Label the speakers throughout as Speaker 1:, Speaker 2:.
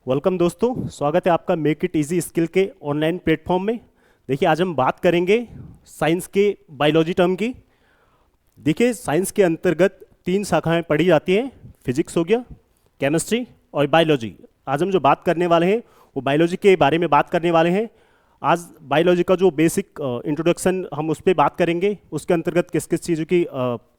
Speaker 1: Welcome दोस्तों, स्वागत है आपका मेक इट इजी स्किल के ऑनलाइन प्लेटफॉर्म में। देखिए, आज हम बात करेंगे साइंस के बायोलॉजी टर्म की। देखिए, साइंस के अंतर्गत 3 शाखाएं पढ़ी जाती हैं। फिजिक्स हो गया, केमिस्ट्री और बायोलॉजी। आज हम जो बात करने वाले हैं वो बायोलॉजी के बारे में बात करने वाले हैं। आज बायोलॉजी का जो बेसिक इंट्रोडक्शन हम उस पर बात करेंगे। उसके अंतर्गत किस किस चीज़ों की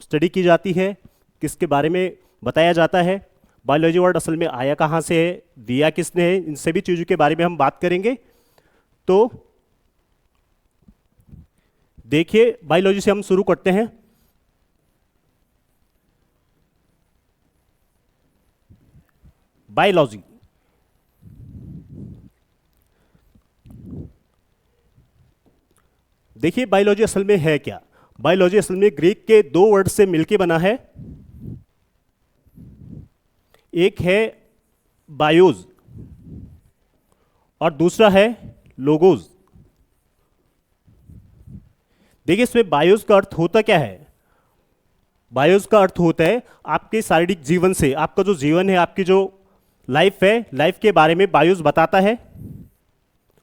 Speaker 1: स्टडी की जाती है, किसके बारे में बताया जाता है, बायोलॉजी वर्ड असल में आया कहाँ से है, दिया किसने है, इन सभी चीज़ों के बारे में हम बात करेंगे। तो देखिए, बायोलॉजी से हम शुरू करते हैं। बायोलॉजी देखिए, बायोलॉजी असल में है क्या। बायोलॉजी असल में ग्रीक के 2 वर्ड से मिलके बना है। एक है बायोज और दूसरा है लोगोज। देखिए, इसमें बायोज का अर्थ होता क्या है। बायोज का अर्थ होता है आपके शारीरिक जीवन से, आपका जो जीवन है, आपकी जो लाइफ है, लाइफ के बारे में बायोज बताता है।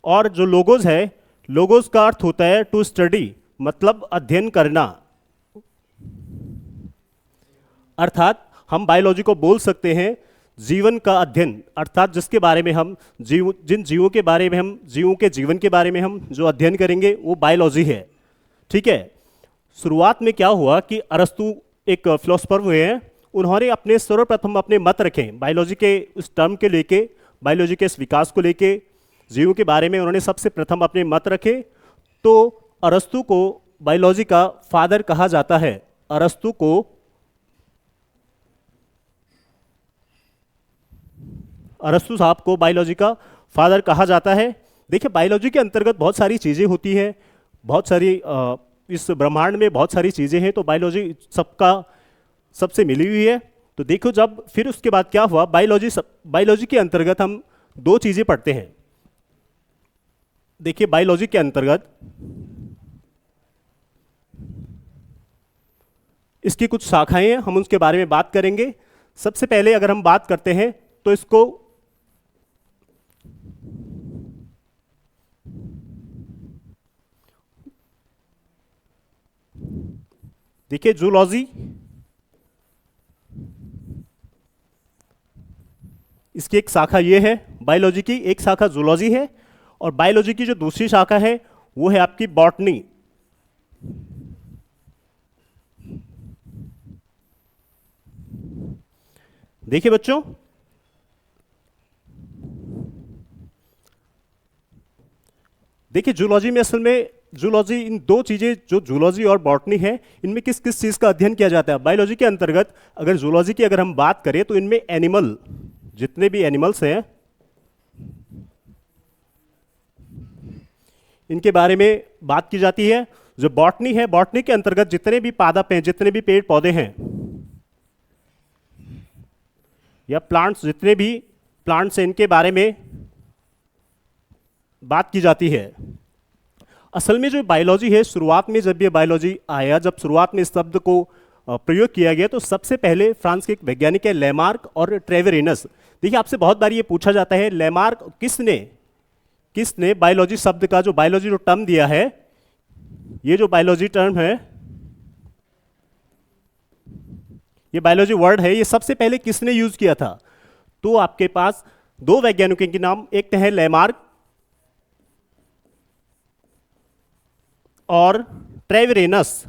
Speaker 1: और जो लोगोज है, लोगोज का अर्थ होता है टू स्टडी, मतलब अध्ययन करना। अर्थात हम बायोलॉजी को बोल सकते हैं जीवन का अध्ययन, अर्थात जिसके बारे में हम जिन जीवों के बारे में हम जीवों के जीवन के बारे में हम जो अध्ययन करेंगे वो बायोलॉजी है। ठीक है। शुरुआत में क्या हुआ कि अरस्तु एक फिलोसफर हुए हैं, उन्होंने अपने सर्वप्रथम अपने मत रखे बायोलॉजी के उस टर्म के लेके, बायोलॉजी के इस विकास को लेके, जीवों के बारे में उन्होंने सबसे प्रथम अपने मत रखे। तो अरस्तु को बायोलॉजी का फादर कहा जाता है। अरस्तु को अरस्तु साहब को बायोलॉजी का फादर कहा जाता है। देखिए, बायोलॉजी के अंतर्गत बहुत सारी चीज़ें होती हैं, बहुत सारी इस ब्रह्मांड में बहुत सारी चीज़ें हैं। तो बायोलॉजी सबसे मिली हुई है। तो देखो, जब फिर उसके बाद क्या हुआ, बायोलॉजी के अंतर्गत हम 2 चीज़ें पढ़ते हैं। देखिए, बायोलॉजी के अंतर्गत इसकी कुछ शाखाएं हैं, हम उसके बारे में बात करेंगे। सबसे पहले अगर हम बात करते हैं तो इसको देखिए, जूलॉजी, इसकी एक शाखा ये है। बायोलॉजी की एक शाखा जूलॉजी है और बायोलॉजी की जो दूसरी शाखा है वो है आपकी बॉटनी। देखिए बच्चों, देखिए जूलॉजी में असल में जूलॉजी, इन 2 चीजें जो जूलॉजी और बॉटनी है, इनमें किस किस चीज का अध्ययन किया जाता है। बायोलॉजी के अंतर्गत अगर जूलॉजी की अगर हम बात करें तो इनमें एनिमल, जितने भी एनिमल्स हैं इनके बारे में बात की जाती है। जो बॉटनी है, बॉटनी के अंतर्गत जितने भी पादप हैं, जितने भी पेड़ पौधे हैं या प्लांट्स, जितने भी प्लांट्स हैं, इनके बारे में बात की जाती है। असल में जो बायोलॉजी है, शुरुआत में जब ये बायोलॉजी आया, जब शुरुआत में इस शब्द को प्रयोग किया गया, तो सबसे पहले फ्रांस के एक वैज्ञानिक है लेमार्क और ट्रेवेरिनस। देखिए, आपसे बहुत बार ये पूछा जाता है लेमार्क किसने बायोलॉजी शब्द का, जो बायोलॉजी जो टर्म दिया है, ये जो बायोलॉजी टर्म है, ये बायोलॉजी वर्ड है, ये सबसे पहले किसने यूज किया था। तो आपके पास 2 वैज्ञानिकों के नाम, एक है लेमार्क और ट्रेवेरिनस।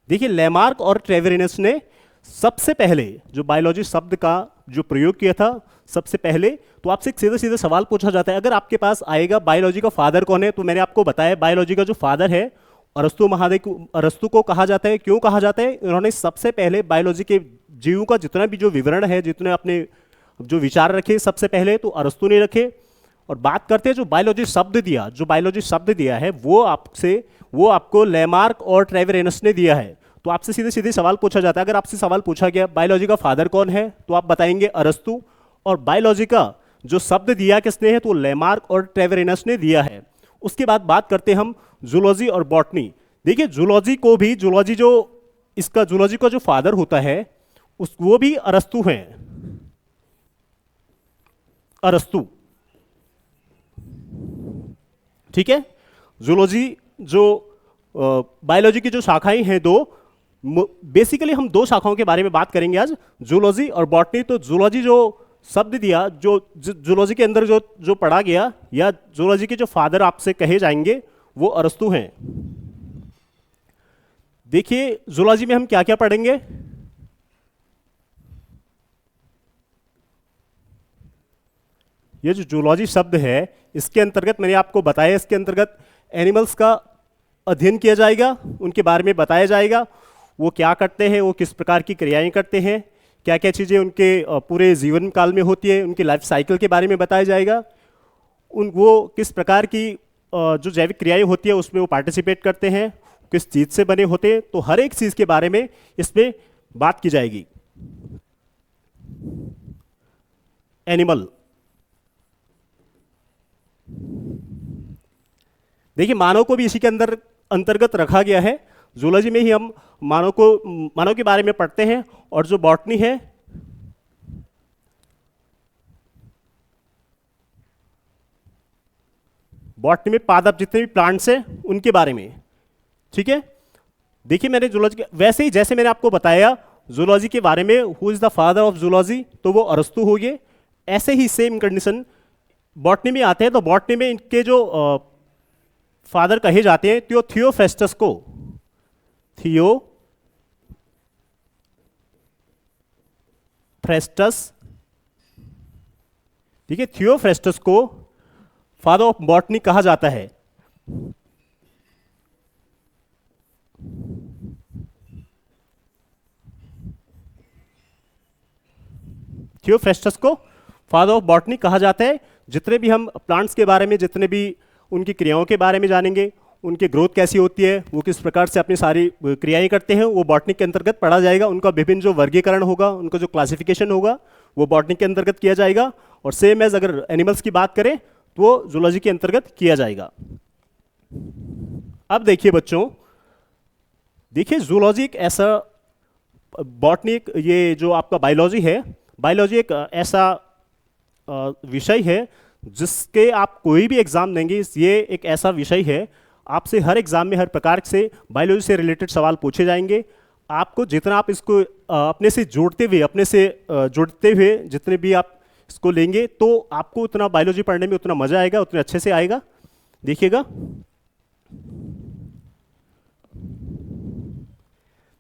Speaker 1: देखिए, लेमार्क और ट्रेवेरिनस ने सबसे पहले जो बायोलॉजी शब्द का जो प्रयोग किया था सबसे पहले। तो आपसे एक सीधा सीधा सवाल पूछा जाता है, अगर आपके पास आएगा बायोलॉजी का फादर कौन है, तो मैंने आपको बताया बायोलॉजी का जो फादर है अरस्तु को कहा जाता है। क्यों कहा जाता है? उन्होंने सबसे पहले बायोलॉजी के जीवों का जितना भी जो विवरण है, जितने अपने जो विचार रखे, सबसे पहले तो अरस्तु ने रखे। और बात करते हैं जो बायोलॉजी शब्द दिया है, वो आपको लेमार्क और ट्रेवेरिनस ने दिया है। तो आपसे सीधे सीधे सवाल पूछा जाता है, अगर आपसे सवाल पूछा गया बायोलॉजी का फादर कौन है, तो आप बताएंगे अरस्तु। और बायोलॉजी का जो शब्द दिया किसने है, तो लेमार्क और ट्रेवेरिनस ने दिया है। उसके बाद बात करते हैं हम जूलॉजी और बॉटनी। देखिए जूलॉजी को भी, जूलॉजी जो इसका जूलॉजी का जो फादर होता है उस वो भी अरस्तु हैं, अरस्तु। ठीक है, जूलॉजी जो बायोलॉजी की जो शाखाएं हैं दो, बेसिकली हम दो शाखाओं के बारे में बात करेंगे आज, जूलॉजी और बॉटनी। तो जूलॉजी जो शब्द दिया, जो जूलॉजी के अंदर जो जो पढ़ा गया, या जूलॉजी के जो फादर आपसे कहे जाएंगे वो अरस्तु हैं। देखिए जूलॉजी में हम क्या क्या पढ़ेंगे। ये जो जूलॉजी शब्द है इसके अंतर्गत मैंने आपको बताया, इसके अंतर्गत एनिमल्स का अध्ययन किया जाएगा, उनके बारे में बताया जाएगा, वो क्या करते हैं, वो किस प्रकार की क्रियाएं करते हैं, क्या क्या चीज़ें उनके पूरे जीवन काल में होती है, उनकी लाइफ साइकिल के बारे में बताया जाएगा, वो किस प्रकार की जो जैविक क्रियाएं होती है उसमें वो पार्टिसिपेट करते हैं, किस चीज़ से बने होते हैं। तो हर एक चीज़ के बारे में इसमें बात की जाएगी। एनिमल, देखिए मानव को भी इसी के अंदर अंतर्गत रखा गया है। जूलॉजी में ही हम मानव के बारे में पढ़ते हैं। और जो बॉटनी है, बॉटनी में पादप जितने भी प्लांट्स हैं उनके बारे में। ठीक है, देखिए मैंने जूलॉजी वैसे ही जैसे मैंने आपको बताया जूलॉजी के बारे में, who is the father of zoology, तो वो अरस्तु हो गए। ऐसे ही सेम कंडीशन बॉटनी में आते हैं। तो बॉटनी में इनके जो फादर कहे जाते हैं तो थियोफ्रेस्टस को, थियोफ्रेस्टस, ठीक है, थियोफ्रेस्टस को फादर ऑफ बॉटनी कहा जाता है। थियोफ्रेस्टस को फादर ऑफ बॉटनी कहा जाता है। जितने भी हम प्लांट्स के बारे में, जितने भी उनकी क्रियाओं के बारे में जानेंगे, उनकी ग्रोथ कैसी होती है, वो किस प्रकार से अपनी सारी क्रियाएं करते हैं, वो बॉटनी के अंतर्गत पढ़ा जाएगा। उनका विभिन्न जो वर्गीकरण होगा, उनका जो क्लासिफिकेशन होगा, वो बॉटनी के अंतर्गत किया जाएगा। और सेम एज अगर एनिमल्स की बात करें तो वो जूलॉजी के अंतर्गत किया जाएगा। अब देखिए बच्चों, देखिए जूलॉजी एक ऐसा, बॉटनी ये जो आपका बायोलॉजी है, बायोलॉजी एक ऐसा विषय है जिसके आप कोई भी एग्जाम देंगे, ये एक ऐसा विषय है आपसे हर एग्जाम में हर प्रकार से बायोलॉजी से रिलेटेड सवाल पूछे जाएंगे। आपको जितना आप इसको अपने से जुड़ते हुए जितने भी आप इसको लेंगे तो आपको उतना बायोलॉजी पढ़ने में उतना मजा आएगा, उतने अच्छे से आएगा। देखिएगा,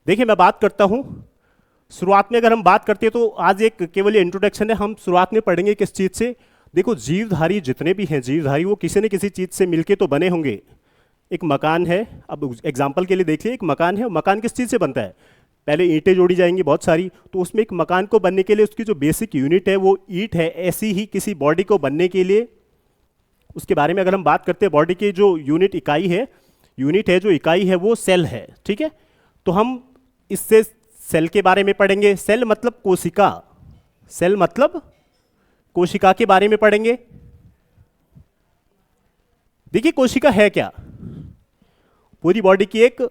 Speaker 1: देखिए मैं बात करता हूं शुरुआत में। अगर हम बात करते हैं तो आज एक केवल ये इंट्रोडक्शन है, हम शुरुआत में पढ़ेंगे किस चीज से। देखो जीवधारी जितने भी हैं, जीवधारी वो किसी न किसी चीज से मिलके तो बने होंगे। एक मकान है, अब एग्जाम्पल के लिए देखिए, एक मकान है, मकान किस चीज से बनता है, पहले ईंटें जोड़ी जाएंगी बहुत सारी, तो उसमें एक मकान को बनने के लिए उसकी जो बेसिक यूनिट है वो ईंट है। ऐसी ही किसी बॉडी को बनने के लिए, उसके बारे में अगर हम बात करते हैं, बॉडी की जो यूनिट है, जो इकाई है वो सेल है। ठीक है, तो हम इससे सेल के बारे में पढ़ेंगे। सेल मतलब कोशिका, सेल मतलब कोशिका के बारे में पढ़ेंगे। देखिए कोशिका है क्या, पूरी बॉडी की एक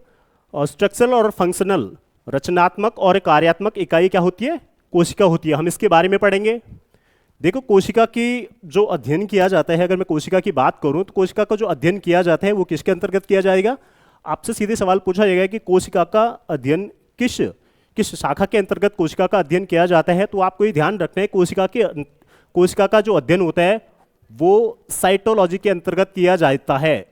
Speaker 1: स्ट्रक्चरल और फंक्शनल, रचनात्मक और कार्यात्मक इकाई क्या होती है, कोशिका होती है। हम इसके बारे में पढ़ेंगे। देखो कोशिका की जो अध्ययन किया जाता है, अगर मैं कोशिका की बात करूं तो कोशिका का जो अध्ययन किया जाता है वो किसके अंतर्गत किया जाएगा। आपसे सीधे सवाल पूछा जाएगा कि कोशिका का अध्ययन किस शाखा के अंतर्गत कोशिका का अध्ययन किया जाता है, तो आपको ये ध्यान रखना है कोशिका का जो अध्ययन होता है वो साइटोलॉजी के अंतर्गत किया जाता है।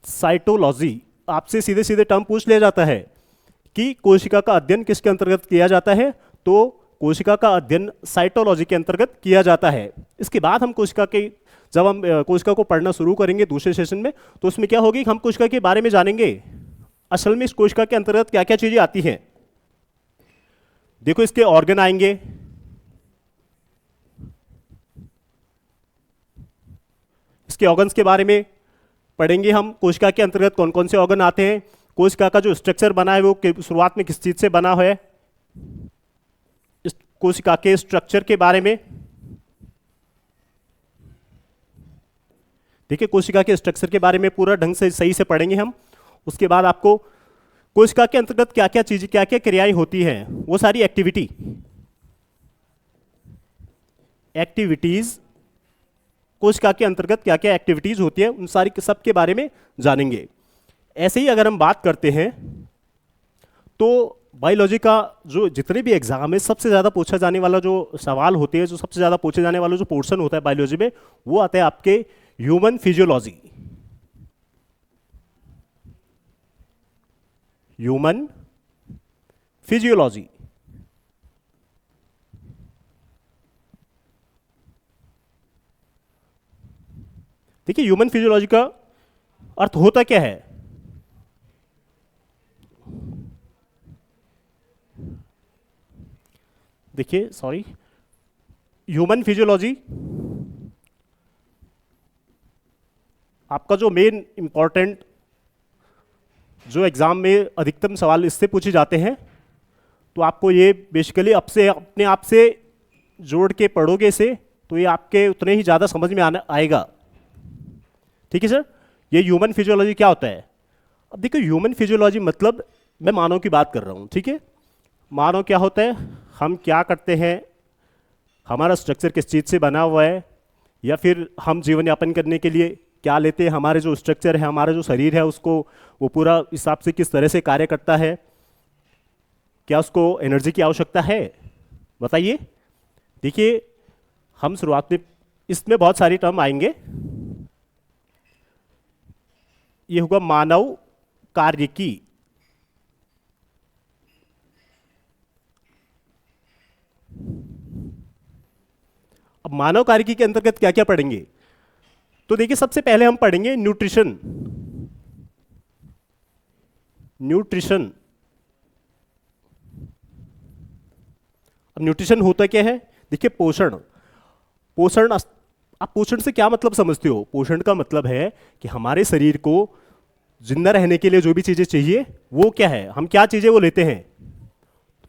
Speaker 1: साइटोलॉजी, आपसे सीधे सीधे टर्म पूछ लिया जाता है कि कोशिका का अध्ययन किसके अंतर्गत किया जाता है, तो कोशिका का अध्ययन साइटोलॉजी के अंतर्गत किया जाता है। इसके बाद हम जब हम कोशिका को पढ़ना शुरू करेंगे दूसरे सेशन में, तो उसमें क्या होगी, हम कोशिका के बारे में जानेंगे असल में इस कोशिका के अंतर्गत क्या क्या चीजें आती हैं। देखो इसके ऑर्गन आएंगे, इसके ऑर्गन्स के बारे में पढ़ेंगे हम। कोशिका के अंतर्गत कौन कौन से ऑर्गन आते हैं, कोशिका का जो स्ट्रक्चर बना है वो शुरुआत में किस चीज से बना है, इस कोशिका के स्ट्रक्चर के बारे में। देखिए कोशिका के स्ट्रक्चर के बारे में पूरा ढंग से सही से पढ़ेंगे हम। उसके बाद आपको कोशिका के अंतर्गत क्या क्या चीजें, क्या क्या क्रियाएं होती हैं, वो सारी एक्टिविटीज कोशिका के अंतर्गत क्या क्या एक्टिविटीज होती है, उन सारी सब के बारे में जानेंगे। ऐसे ही अगर हम बात करते हैं तो बायोलॉजी का जो जितने भी एग्जाम है, सबसे ज्यादा पूछा जाने वाला जो सवाल होते हैं, जो सबसे ज्यादा पूछे जाने वाला जो पोर्शन होता है बायोलॉजी में, वो आता है आपके ह्यूमन फिजियोलॉजी। Human physiology. देखिए ह्यूमन फिजियोलॉजी का अर्थ होता क्या है? देखिए सॉरी, ह्यूमन फिजियोलॉजी आपका जो मेन इंपॉर्टेंट, जो एग्जाम में अधिकतम सवाल इससे पूछे जाते हैं, तो आपको ये बेसिकली अब से अपने आप से जोड़ के पढ़ोगे से, तो ये आपके उतने ही ज़्यादा समझ में आना आएगा। ठीक है सर। ये ह्यूमन फिजियोलॉजी क्या होता है? अब देखो ह्यूमन फिजियोलॉजी मतलब, मैं मानव की बात कर रहा हूँ, ठीक है। मानव क्या होता है, हम क्या करते हैं, हमारा स्ट्रक्चर किस चीज़ से बना हुआ है, या फिर हम जीवन यापन करने के लिए क्या लेते हैं, हमारे जो स्ट्रक्चर है, हमारा जो शरीर है, उसको वो पूरा हिसाब से किस तरह से कार्य करता है, क्या उसको एनर्जी की आवश्यकता है, बताइए। देखिए हम शुरुआत में, इसमें बहुत सारी टर्म आएंगे। ये होगा मानव कार्यकी। अब मानव कार्यकी के अंतर्गत क्या क्या पढ़ेंगे? तो देखिए सबसे पहले हम पढ़ेंगे न्यूट्रिशन। न्यूट्रिशन, अब न्यूट्रिशन होता क्या है? देखिए पोषण। पोषण, आप पोषण से क्या मतलब समझते हो? पोषण का मतलब है कि हमारे शरीर को जिंदा रहने के लिए जो भी चीजें चाहिए वो क्या है, हम क्या चीजें वो लेते हैं,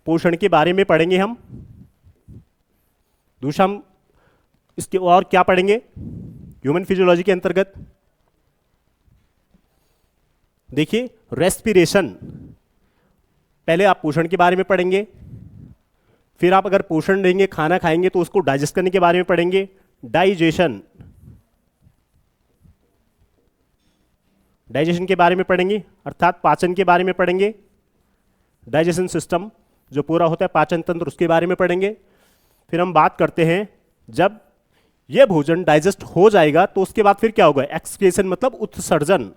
Speaker 1: पोषण के बारे में पढ़ेंगे हम। दूसरा हम इसके और क्या पढ़ेंगे ह्यूमन फिजियोलॉजी के अंतर्गत? देखिए रेस्पिरेशन। पहले आप पोषण के बारे में पढ़ेंगे, फिर आप अगर पोषण लेंगे, खाना खाएंगे, तो उसको डाइजेस्ट करने के बारे में पढ़ेंगे, डाइजेशन। डाइजेशन के बारे में पढ़ेंगे, अर्थात पाचन के बारे में पढ़ेंगे। डाइजेशन सिस्टम जो पूरा होता है, पाचन तंत्र, उसके बारे में पढ़ेंगे। फिर हम बात करते हैं जब यह भोजन डाइजेस्ट हो जाएगा तो उसके बाद फिर क्या होगा? एक्सक्रीशन मतलब उत्सर्जन।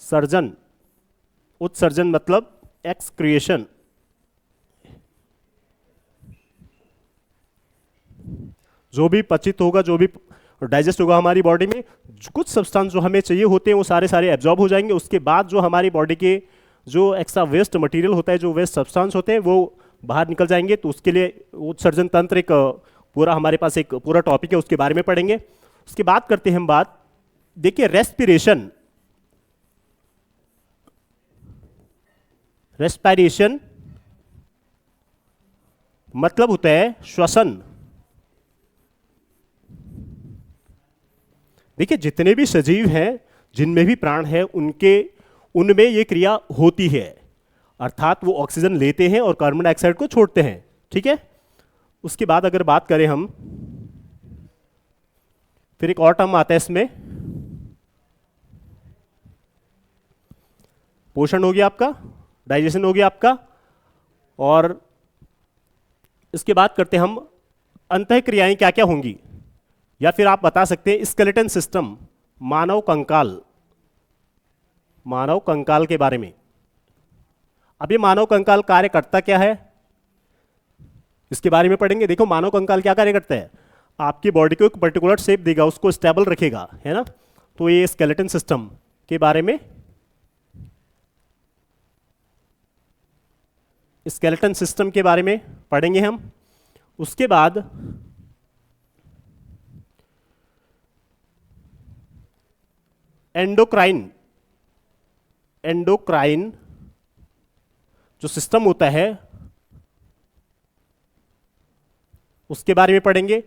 Speaker 1: उत्सर्जन, उत्सर्जन मतलब एक्सक्रिएशन। जो भी पचित होगा, जो भी डाइजेस्ट होगा हमारी बॉडी में, कुछ सब्सटेंस जो हमें चाहिए होते हैं वो सारे सारे एब्जॉर्ब हो जाएंगे। उसके बाद जो हमारी बॉडी के जो एक्स्ट्रा वेस्ट मटेरियल होता है, जो वेस्ट सब्सटेंस होते हैं, वो बाहर निकल जाएंगे। तो उसके लिए उत्सर्जन तंत्र एक पूरा हमारे पास एक पूरा टॉपिक है, उसके बारे में पढ़ेंगे। उसके बाद करते हैं हम बात, देखिए रेस्पिरेशन। रेस्पिरेशन मतलब होता है श्वसन। देखिए जितने भी सजीव हैं, जिनमें भी प्राण है, उनमें ये क्रिया होती है, अर्थात वो ऑक्सीजन लेते हैं और कार्बन डाइऑक्साइड को छोड़ते हैं। ठीक है। उसके बाद अगर बात करें हम, फिर एक और टर्म आता है इसमें, पोषण हो गया आपका, डाइजेशन हो गया आपका, और इसके बाद करते हैं हम अंतः क्रियाएं क्या क्या होंगी, या फिर आप बता सकते हैं स्केलेटन सिस्टम, मानव कंकाल। मानव कंकाल के बारे में, अब ये मानव कंकाल कार्य करता क्या है, इसके बारे में पढ़ेंगे। देखो मानव कंकाल क्या कार्य करता है, आपकी बॉडी को एक पर्टिकुलर शेप देगा, उसको स्टेबल रखेगा, है ना। तो ये स्केलेटन सिस्टम के बारे में, स्केलेटन सिस्टम के बारे में पढ़ेंगे हम। उसके बाद एंडोक्राइन। एंडोक्राइन जो सिस्टम होता है उसके बारे में पढ़ेंगे,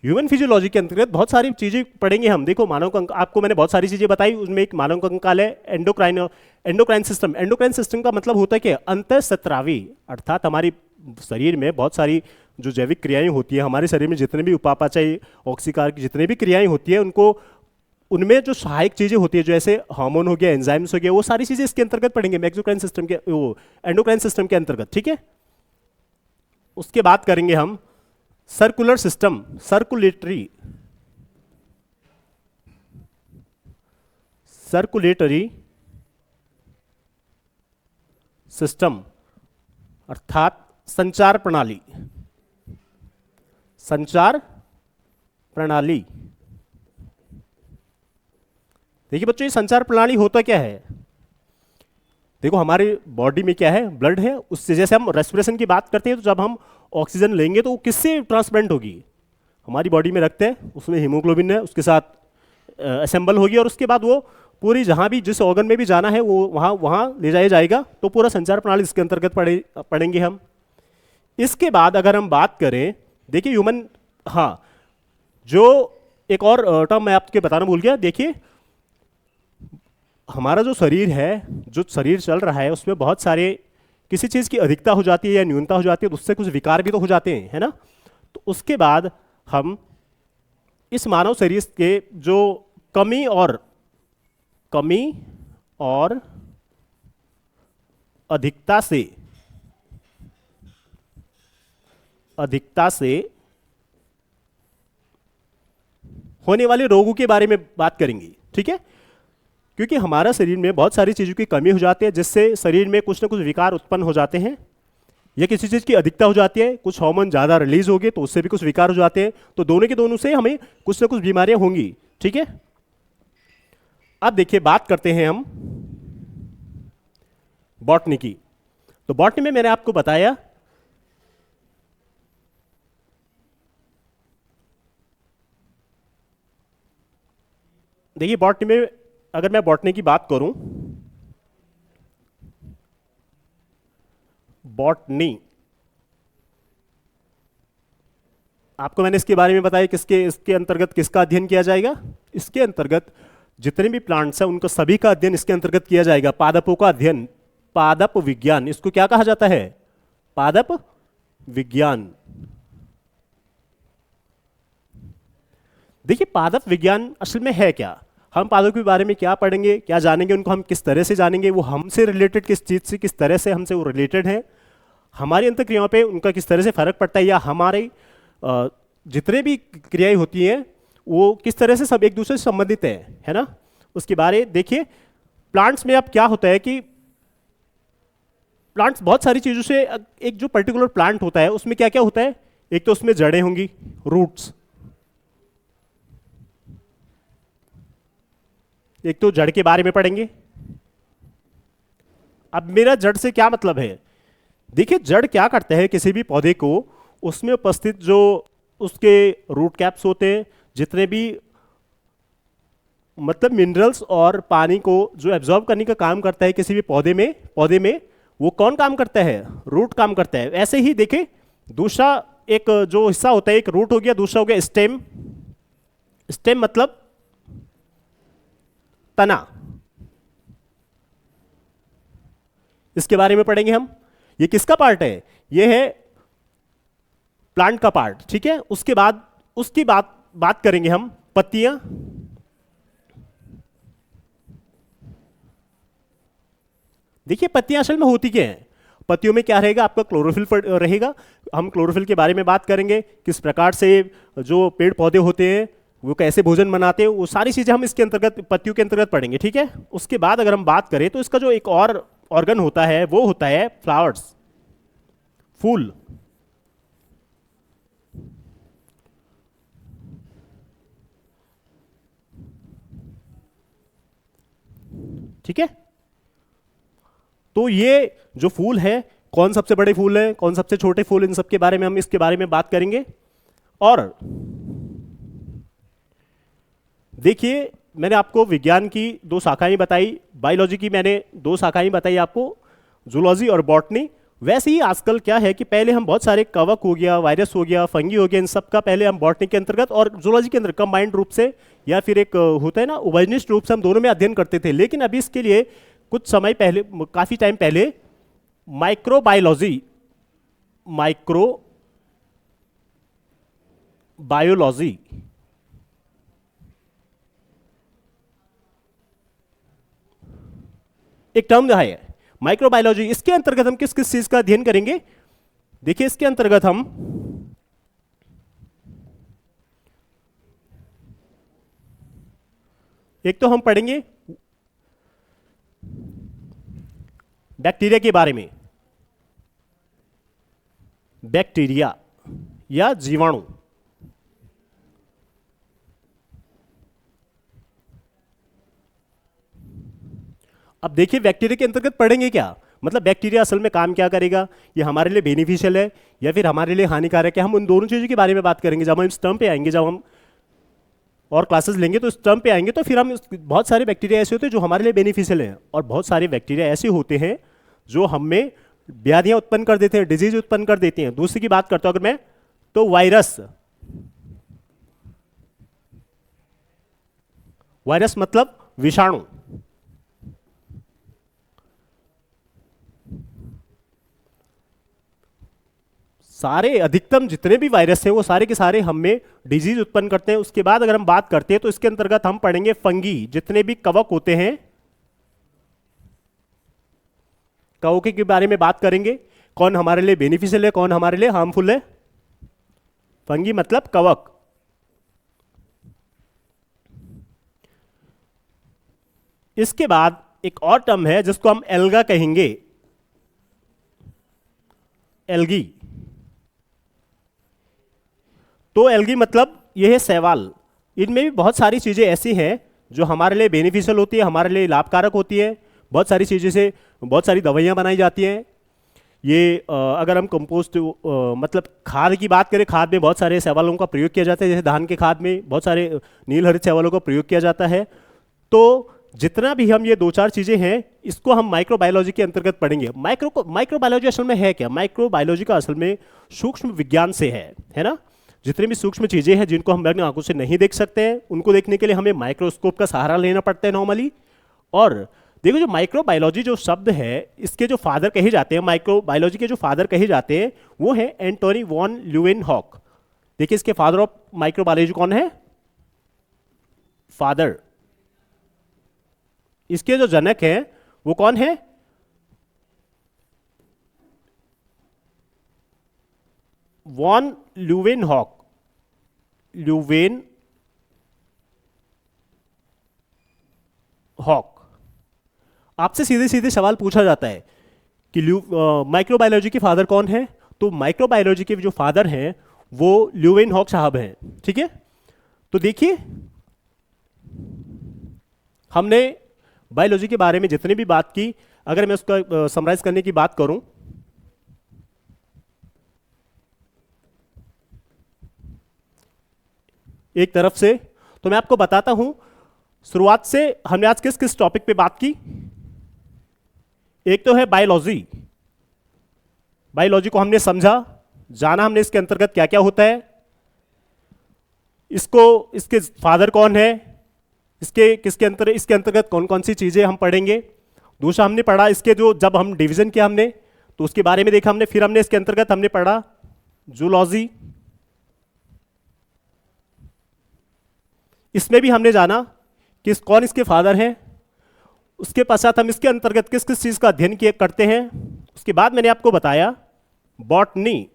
Speaker 1: ह्यूमन फिजियोलॉजी के अंतर्गत बहुत सारी चीजें पढ़ेंगे हम। देखो मानव कंकाल, आपको मैंने बहुत सारी चीजें बताई, उसमें एक मानव कंकाल है, एंडोक्राइन सिस्टम। एंडोक्राइन सिस्टम का मतलब होता है कि अंतःस्रावी, अर्थात हमारी शरीर में बहुत सारी जो जैविक क्रियाएं होती है, हमारे शरीर में जितने भी उपापचय ऑक्सीकार की जितने भी क्रियाएं होती है, उनको उनमें जो सहायक चीजें होती है, जैसे हार्मोन हो गया, एंजाइम्स हो गया, वो सारी चीजें इसके अंतर्गत पढ़ेंगे मैक्सोक्राइन सिस्टम के, वो एंडोक्राइन सिस्टम के अंतर्गत, ठीक है। उसके बाद करेंगे हम सर्कुलर सिस्टम, सर्कुलेटरी सिस्टम, अर्थात संचार प्रणाली, संचार प्रणाली। देखिए बच्चों, ये संचार प्रणाली होता क्या है? देखो हमारे बॉडी में क्या है, ब्लड है, उससे जैसे हम रेस्पिरेशन की बात करते हैं तो जब हम ऑक्सीजन लेंगे तो वो किससे ट्रांसपेरेंट होगी? हमारी बॉडी में रक्त है, उसमें हीमोग्लोबिन है, उसके साथ असेंबल होगी और उसके बाद वो पूरी जहां भी जिस ऑर्गन में भी जाना है वो वहां वहां ले जाया जाएगा। तो पूरा संचार प्रणाली इसके अंतर्गत पढ़ेंगे हम। इसके बाद अगर हम बात करें, देखिए ह्यूमन, हाँ, जो एक और टर्म मैं आपके बताना भूल गया। देखिए हमारा जो शरीर है, जो शरीर चल रहा है, उसमें बहुत सारे किसी चीज़ की अधिकता हो जाती है या न्यूनता हो जाती है, तो उससे कुछ विकार भी तो हो जाते हैं, है ना। तो उसके बाद हम इस मानव शरीर के जो कमी और अधिकता से होने वाले रोगों के बारे में बात करेंगे, ठीक है। क्योंकि हमारा शरीर में बहुत सारी चीज़ों की कमी हो जाती है, जिससे शरीर में कुछ ना कुछ विकार उत्पन्न हो जाते हैं, या किसी चीज़ की अधिकता हो जाती है, कुछ हार्मोन ज़्यादा रिलीज हो गए तो उससे भी कुछ विकार हो जाते हैं। तो दोनों के दोनों से हमें कुछ ना कुछ बीमारियां होंगी, ठीक है। अब देखिए बात करते हैं हम बॉटनी की। तो बॉटनी में मैंने आपको बताया देखिए बॉटनी में अगर मैं बॉटनी की बात करूं, बॉटनी आपको मैंने इसके बारे में बताया, इसके अंतर्गत किसका अध्ययन किया जाएगा? इसके अंतर्गत जितने भी प्लांट्स हैं उनका सभी का अध्ययन इसके अंतर्गत किया जाएगा। पादपों का अध्ययन, पादप विज्ञान, इसको क्या कहा जाता है? पादप विज्ञान। देखिए पादप विज्ञान असल में है क्या? हम पादपों के बारे में क्या पढ़ेंगे, क्या जानेंगे, उनको हम किस तरह से जानेंगे, वो हमसे रिलेटेड किस चीज से, किस तरह से हमसे वो रिलेटेड है, हमारी अंतःक्रियाओं पे उनका किस तरह से फर्क पड़ता है, या हमारे जितने भी क्रियाएं होती हैं वो किस तरह से सब एक दूसरे से संबंधित है ना। उसके बारे देखिए प्लांट्स में अब क्या होता है कि प्लांट्स बहुत सारी चीजों से, एक जो पर्टिकुलर प्लांट होता है उसमें क्या क्या होता है? एक तो उसमें जड़ें होंगी, रूट्स, एक तो जड़ के बारे में पढ़ेंगे। अब मेरा जड़ से क्या मतलब है? देखिए जड़ क्या करता है किसी भी पौधे को, उसमें उपस्थित जो उसके रूट कैप्स होते हैं, जितने भी मतलब मिनरल्स और पानी को जो एब्जॉर्ब करने का काम करता है किसी भी पौधे में वो कौन काम करता है? रूट काम करता है। ऐसे ही देखें दूसरा एक जो हिस्सा होता है, एक रूट हो गया, दूसरा हो गया स्टेम। स्टेम मतलब तना, इसके बारे में पढ़ेंगे हम। ये किसका पार्ट है? ये है प्लांट का पार्ट, ठीक है। उसके बाद उसकी बात करेंगे हम पत्तियां। देखिए पत्तियां असल में होती क्या हैं? पत्तियों में क्या रहेगा? आपका क्लोरोफिल रहेगा। हम क्लोरोफिल के बारे में बात करेंगे, किस प्रकार से जो पेड़ पौधे होते हैं वो कैसे भोजन बनाते हैं, वो सारी चीजें हम इसके अंतर्गत पत्तियों के अंतर्गत पढ़ेंगे, ठीक है। उसके बाद अगर हम बात करें तो इसका जो एक और ऑर्गन होता है वो होता है फ्लावर्स, फूल। ठीक है। तो ये जो फूल है, कौन सबसे बड़े फूल है, कौन सबसे छोटे फूल, इन सब के बारे में हम इसके बारे में बात करेंगे। और देखिए मैंने आपको विज्ञान की दो शाखाएं बताई, बायोलॉजी की मैंने दो शाखाएं बताई आपको, जूलॉजी और बॉटनी। वैसे ही आजकल क्या है कि पहले हम बहुत सारे कवक हो गया, वायरस हो गया, फंगी हो गया, इन सब का पहले हम बॉटनी के अंतर्गत और जूलॉजी के अंदर कंबाइंड रूप से या फिर एक होता है ना उभयनिष्ठ रूप से हम दोनों में अध्ययन करते थे। लेकिन अभी इसके लिए कुछ समय पहले, काफी टाइम पहले माइक्रोबायोलॉजी एक टर्म है माइक्रोबायोलॉजी। इसके अंतर्गत हम किस किस चीज का अध्ययन करेंगे? देखिए इसके अंतर्गत हम एक तो हम पढ़ेंगे बैक्टीरिया के बारे में, बैक्टीरिया या जीवाणु। अब देखिए बैक्टीरिया के अंतर्गत पढ़ेंगे क्या, मतलब बैक्टीरिया असल में काम क्या करेगा, ये हमारे लिए बेनिफिशियल है या फिर हमारे लिए हानिकारक है। हम उन दोनों चीज़ों के बारे में बात करेंगे जब हम इस टर्म पे आएंगे, जब हम और क्लासेस लेंगे तो इस टर्म पे आएंगे तो फिर हम बहुत सारे बैक्टीरिया ऐसे होते हैं जो हमारे लिए बेनिफिशियल हैं और बहुत सारे बैक्टीरिया ऐसे होते हैं जो हमें व्याधियां उत्पन्न कर देते हैं, डिजीज उत्पन्न कर देते हैं। दूसरी की बात करता हूं अगर मैं, तो वायरस मतलब विषाणु। सारे अधिकतम जितने भी वायरस हैं वो सारे के सारे हमें डिजीज उत्पन्न करते हैं। उसके बाद अगर हम बात करते हैं तो इसके अंतर्गत हम पढ़ेंगे फंगी, जितने भी कवक होते हैं, कवकों के बारे में बात करेंगे, कौन हमारे लिए बेनिफिशियल है, कौन हमारे लिए हार्मफुल है। फंगी मतलब कवक। इसके बाद एक और टर्म है जिसको हम एल्गा कहेंगे, एल्गी। तो एल्गी मतलब यह है शैवाल। इनमें भी बहुत सारी चीजें ऐसी हैं जो हमारे लिए बेनिफिशियल होती है, हमारे लिए लाभकारक होती है। बहुत सारी चीज़ें से बहुत सारी दवाइयाँ बनाई जाती हैं। ये अगर हम कंपोस्ट मतलब खाद की बात करें, खाद में बहुत सारे शैवालों का प्रयोग किया जाता है, जैसे धान के खाद में बहुत सारे नील हरित शैवालों का प्रयोग किया जाता है। तो जितना भी हम ये दो चार चीज़ें हैं इसको हम माइक्रोबायोलॉजी के अंतर्गत पढ़ेंगे। माइक्रोबायोलॉजी असल में है क्या? माइक्रोबायोलॉजी का असल में सूक्ष्म विज्ञान से है ना। जितनी भी सूक्ष्म चीज़ें हैं जिनको हम अपनी आंखों से नहीं देख सकते हैं, उनको देखने के लिए हमें माइक्रोस्कोप का सहारा लेना पड़ता है नॉर्मली। और देखो जो माइक्रोबायोलॉजी जो शब्द है, इसके जो फादर कहे जाते हैं, माइक्रोबायोलॉजी के जो फादर कहे जाते हैं वो है एंटोनी वॉन ल्यूवेनहॉक। देखिए इसके फादर ऑफ माइक्रोबायोलॉजी कौन है? फादर। इसके जो जनक हैं वो कौन है? Von Leeuwenhoek. आपसे सीधे सीधे सवाल पूछा जाता है कि माइक्रोबायोलॉजी के फादर कौन है? तो माइक्रोबायोलॉजी के जो फादर हैं वो ल्यूवेनहॉक साहब हैं। ठीक है, तो देखिए हमने बायोलॉजी के बारे में जितनी भी बात की, अगर मैं उसका समराइज करने की बात करूं, एक तरफ से तो मैं आपको बताता हूं शुरुआत से हमने आज किस किस टॉपिक पे बात की। एक तो है बायोलॉजी। बायोलॉजी को हमने समझा, जाना हमने इसके अंतर्गत क्या क्या होता है, इसके फादर कौन है, इसके अंतर्गत कौन कौन सी चीजें हम पढ़ेंगे। दूसरा हमने पढ़ा इसके जो जब हम डिवीजन किया हमने तो उसके बारे में देखा हमने। फिर हमने इसके अंतर्गत हमने पढ़ा जूलॉजी, इसमें भी हमने जाना कि कौन इसके फादर हैं। उसके पश्चात हम इसके अंतर्गत किस किस चीज का अध्ययन करते हैं। उसके बाद मैंने आपको बताया बॉटनी।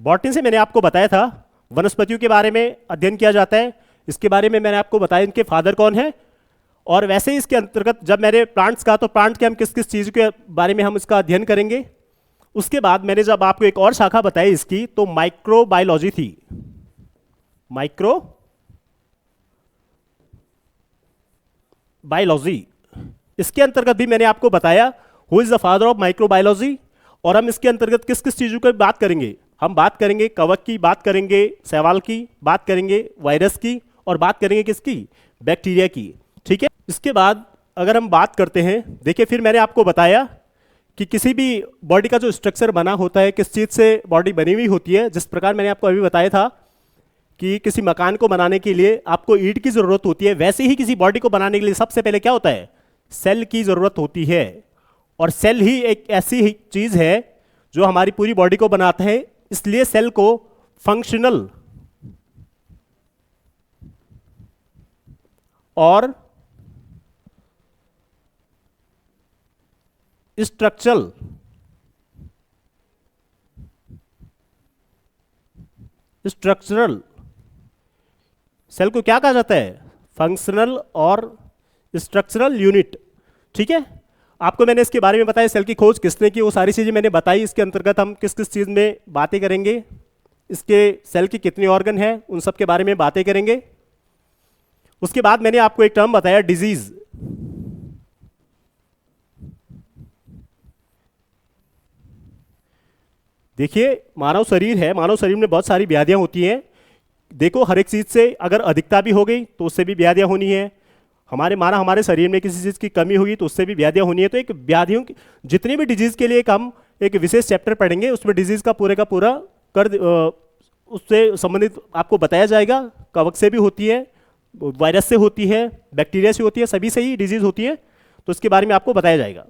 Speaker 1: बॉटनी से मैंने आपको बताया था वनस्पतियों के बारे में अध्ययन किया जाता है। इसके बारे में मैंने आपको बताया इनके फादर कौन है। और वैसे ही इसके अंतर्गत जब मैंने प्लांट्स का, तो प्लांट के हम किस किस चीज के बारे में हम इसका अध्ययन करेंगे। उसके बाद मैंने जब आपको एक और शाखा बताई इसकी, तो माइक्रोबायोलॉजी थी। माइक्रोबायोलॉजी, इसके अंतर्गत भी मैंने आपको बताया who is the father of microbiology. और हम इसके अंतर्गत किस किस चीजों की बात करेंगे। हम बात करेंगे कवक की, बात करेंगे शैवाल की, बात करेंगे वायरस की, और बात करेंगे किसकी? बैक्टीरिया की। ठीक है, इसके बाद अगर हम बात करते हैं, देखिए फिर मैंने आपको बताया कि किसी भी बॉडी का जो स्ट्रक्चर बना होता है, किस चीज़ से बॉडी बनी हुई होती है। जिस प्रकार मैंने आपको अभी बताया था कि किसी मकान को बनाने के लिए आपको ईंट की ज़रूरत होती है, वैसे ही किसी बॉडी को बनाने के लिए सबसे पहले क्या होता है, सेल की ज़रूरत होती है। और सेल ही एक ऐसी ही चीज़ है जो हमारी पूरी बॉडी को बनाता है। इसलिए सेल को फंक्शनल और स्ट्रक्चरल सेल को क्या कहा जाता है, फंक्शनल और स्ट्रक्चरल यूनिट। ठीक है, आपको मैंने इसके बारे में बताया, सेल की खोज किसने की, वो सारी चीजें मैंने बताई। इसके अंतर्गत हम किस किस चीज में बातें करेंगे, इसके सेल की कितने ऑर्गन हैं, उन सब के बारे में बातें करेंगे। उसके बाद मैंने आपको एक टर्म बताया, डिजीज। देखिए मानव शरीर है, मानव शरीर में बहुत सारी व्याधियां होती हैं। देखो हर एक चीज से अगर अधिकता भी हो गई तो उससे भी व्याधियां होनी है। हमारे शरीर में किसी चीज की कमी होगी तो उससे भी व्याधियां होनी है। तो एक व्याधियों की जितनी भी डिजीज के लिए हम एक विशेष चैप्टर पढ़ेंगे, उसमें डिजीज का पूरा उससे संबंधित आपको बताया जाएगा। कवक से भी होती है, वायरस से होती है, बैक्टीरिया से होती है, सभी से ही डिजीज होती है, तो इसके बारे में आपको बताया जाएगा।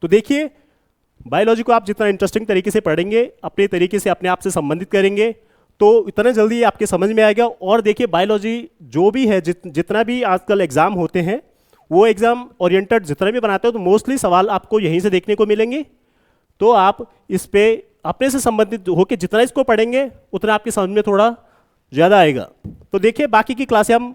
Speaker 1: तो देखिए बायोलॉजी को आप जितना इंटरेस्टिंग तरीके से पढ़ेंगे, अपने तरीके से अपने आप से संबंधित करेंगे, तो इतना जल्दी ये आपके समझ में आएगा। और देखिए बायोलॉजी जो भी है, जितना भी आजकल एग्जाम होते हैं, वो एग्जाम ओरिएंटेड जितना भी बनाते हो तो मोस्टली सवाल आपको यहीं से देखने को मिलेंगे। तो आप इस पे अपने से संबंधित होकर जितना इसको पढ़ेंगे उतना आपके समझ में थोड़ा ज़्यादा आएगा। तो देखिए बाकी की क्लासें हम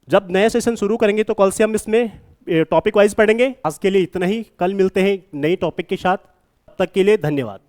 Speaker 1: जब नया सेशन शुरू करेंगे तो कल से हम इसमें टॉपिक वाइज पढ़ेंगे। आज के लिए इतना ही, कल मिलते हैं नई टॉपिक के साथ। तब तक के लिए धन्यवाद।